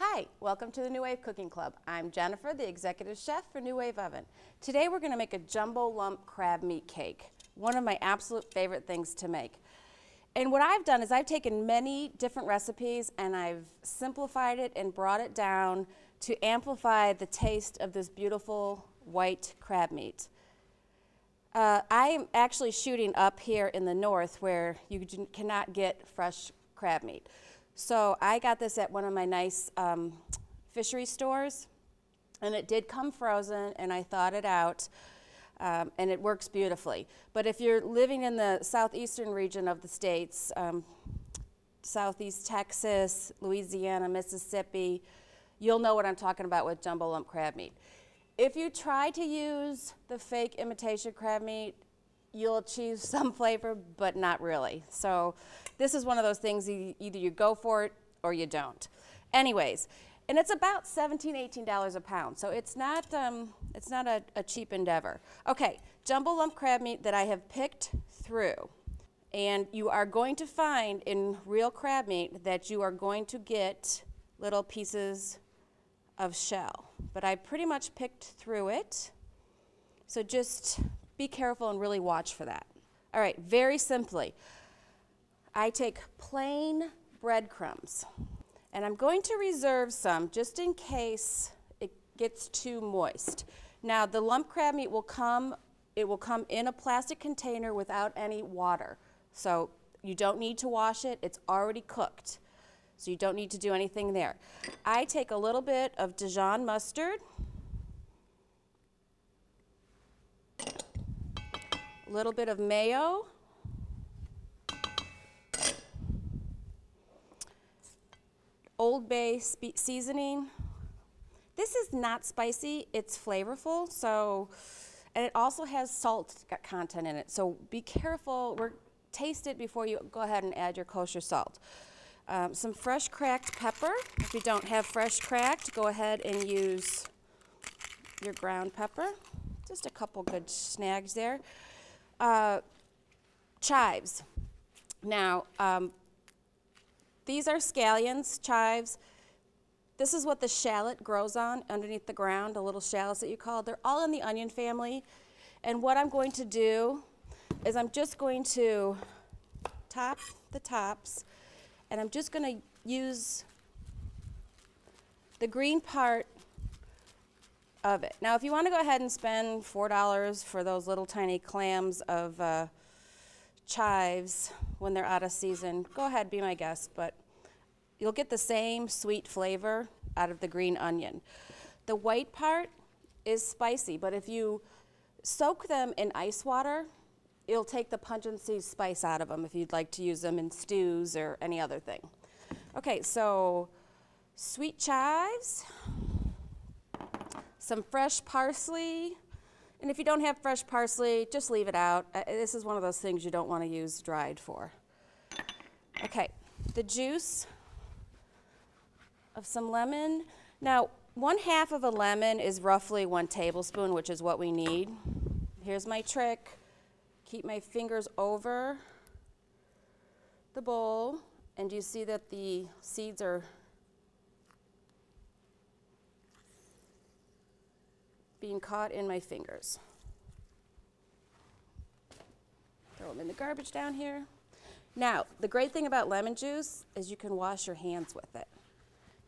Hi, welcome to the NuWave Cooking Club. I'm Jennifer, the executive chef for NuWave Oven. Today we're going to make a jumbo lump crab meat cake, one of my absolute favorite things to make. And what I've done is I've taken many different recipes and I've simplified it and brought it down to amplify the taste of this beautiful white crab meat. I am actually shooting up here in the north where you cannot get fresh crab meat. So I got this at one of my nice fishery stores, and it did come frozen, and I thawed it out, and it works beautifully. But if you're living in the southeastern region of the states, southeast Texas, Louisiana, Mississippi, you'll know what I'm talking about with jumbo lump crab meat. If you try to use the fake imitation crab meat, you'll achieve some flavor, but not really. So this is one of those things, either you go for it or you don't. Anyways, and it's about $17, $18 a pound, so it's not a cheap endeavor. Okay, jumbo lump crab meat that I have picked through. And you are going to find in real crab meat that you are going to get little pieces of shell. But I pretty much picked through it, so just be careful and really watch for that. All right, very simply, I take plain breadcrumbs, and I'm going to reserve some just in case it gets too moist. Now, the lump crab meat will come in a plastic container without any water. So you don't need to wash it, it's already cooked. So you don't need to do anything there. I take a little bit of Dijon mustard, a little bit of mayo, Old Bay seasoning. This is not spicy, it's flavorful, so, and it also has salt content in it, so be careful, taste it before you go ahead and add your kosher salt. Some fresh cracked pepper. If you don't have fresh cracked, go ahead and use your ground pepper. Just a couple good snags there. Chives. Now, these are scallions, chives. This is what the shallot grows on underneath the ground, the little shallots that you call. They're all in the onion family. And what I'm going to do is I'm just going to top the tops, and I'm just going to use the green part of it. Now, if you want to go ahead and spend $4 for those little tiny clams of chives when they're out of season, go ahead, be my guest, but you'll get the same sweet flavor out of the green onion. The white part is spicy, but if you soak them in ice water, it'll take the pungency spice out of them if you'd like to use them in stews or any other thing. Okay, so sweet chives, some fresh parsley, and if you don't have fresh parsley, just leave it out. This is one of those things you don't want to use dried for. Okay, the juice of some lemon. Now, 1/2 of a lemon is roughly 1 tablespoon, which is what we need. Here's my trick. Keep my fingers over the bowl, and you see that the seeds are being caught in my fingers. Throw them in the garbage down here. Now, the great thing about lemon juice is you can wash your hands with it,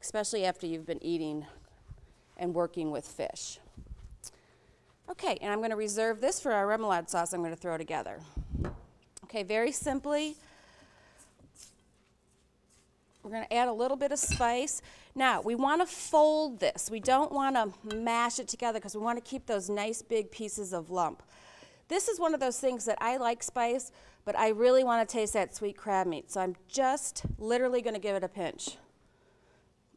especially after you've been eating and working with fish. Okay, and I'm going to reserve this for our remoulade sauce I'm going to throw together. Okay, very simply, we're going to add a little bit of spice. Now, we want to fold this. We don't want to mash it together because we want to keep those nice big pieces of lump. This is one of those things that I like spice, but I really want to taste that sweet crab meat, so I'm just literally going to give it a pinch.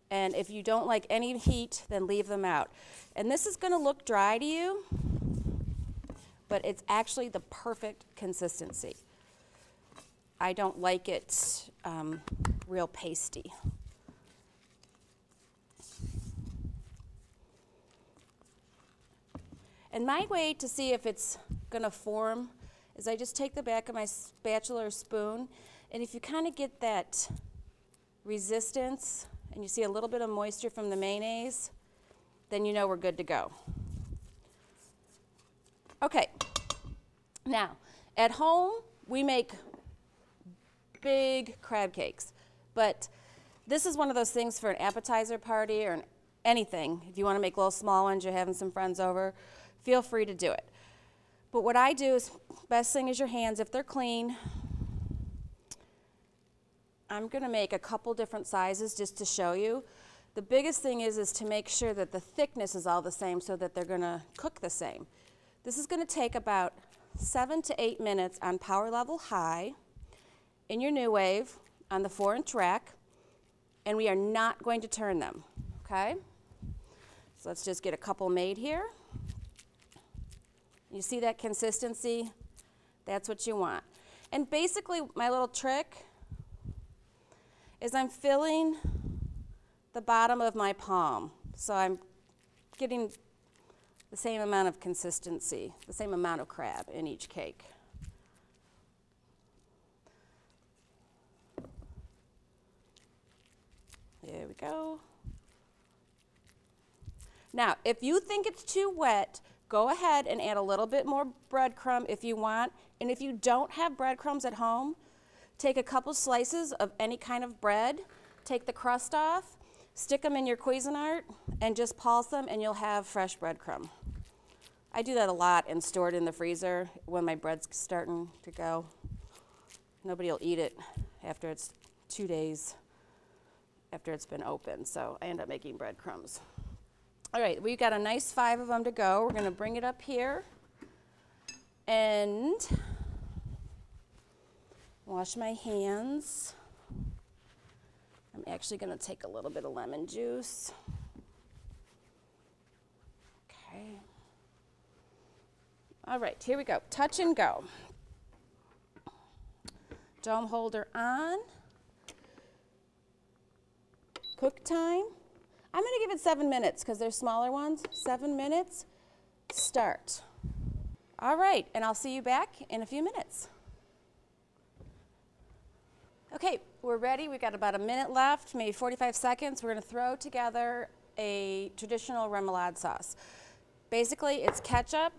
And if you don't like any heat, then leave them out. And this is going to look dry to you, but it's actually the perfect consistency. I don't like it real pasty. And my way to see if it's going to form is I just take the back of my spatula or spoon, and if you kind of get that resistance and you see a little bit of moisture from the mayonnaise, then you know we're good to go. Okay, now at home we make big crab cakes, but this is one of those things for an appetizer party or anything. If you want to make little small ones, you're having some friends over, feel free to do it. But what I do is, best thing is your hands, if they're clean. I'm going to make a couple different sizes just to show you. The biggest thing is to make sure that the thickness is all the same so that they're going to cook the same. This is going to take about 7 to 8 minutes on power level high in your NuWave on the 4-inch rack, and we are not going to turn them, okay? So let's just get a couple made here. You see that consistency? That's what you want. And basically my little trick is I'm filling the bottom of my palm. So I'm getting the same amount of consistency, the same amount of crab in each cake. There we go. Now, if you think it's too wet, go ahead and add a little bit more breadcrumb if you want. And if you don't have breadcrumbs at home, take a couple slices of any kind of bread, take the crust off, stick them in your Cuisinart, and just pulse them, and you'll have fresh breadcrumb. I do that a lot and store it in the freezer when my bread's starting to go. Nobody will eat it after it's 2 days after it's been open, so I end up making breadcrumbs. All right, we've got a nice 5 of them to go. We're going to bring it up here and wash my hands. I'm actually going to take a little bit of lemon juice. Okay. All right, here we go. Touch and go. Dome holder on. Cook time. I'm going to give it 7 minutes because they're smaller ones. 7 minutes. Start. All right, and I'll see you back in a few minutes. Okay, we're ready. We've got about a minute left, maybe 45 seconds. We're going to throw together a traditional remoulade sauce. Basically, it's ketchup,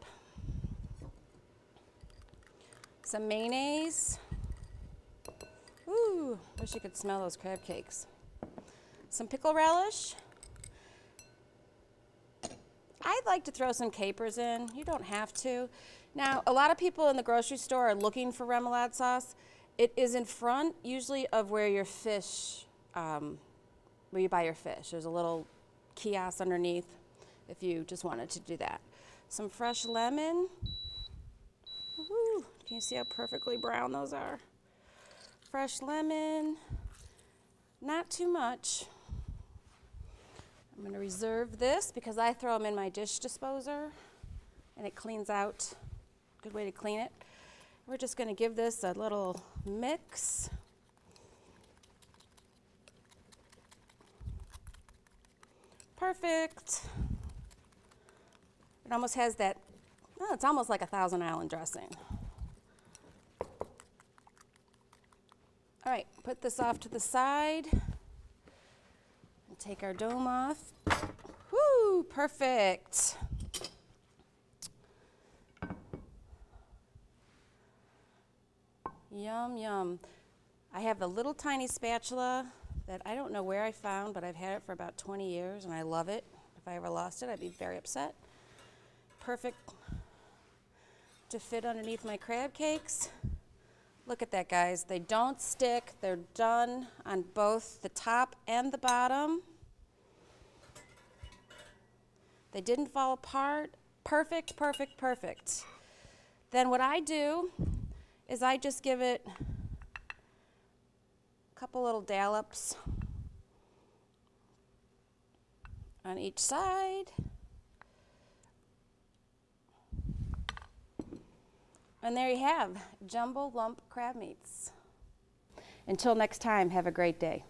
some mayonnaise. Ooh, wish you could smell those crab cakes. Some pickle relish. I'd like to throw some capers in. You don't have to. Now, a lot of people in the grocery store are looking for remoulade sauce. It is in front, usually, of where your fish, where you buy your fish. There's a little kiosk underneath if you just wanted to do that. Some fresh lemon. Woo, can you see how perfectly brown those are? Fresh lemon, not too much. I'm going to reserve this because I throw them in my dish disposer and it cleans out. Good way to clean it. We're just going to give this a little mix. Perfect. It almost has that, oh, it's almost like a Thousand Island dressing. All right, put this off to the side. And take our dome off. Woo, perfect. Yum, yum. I have a little tiny spatula that I don't know where I found, but I've had it for about 20 years, and I love it. If I ever lost it, I'd be very upset. Perfect to fit underneath my crab cakes. Look at that, guys. They don't stick. They're done on both the top and the bottom. They didn't fall apart. Perfect, perfect, perfect. Then what I do is I just give it a couple little dollops on each side. And there you have jumbo lump crab meats. Until next time, have a great day.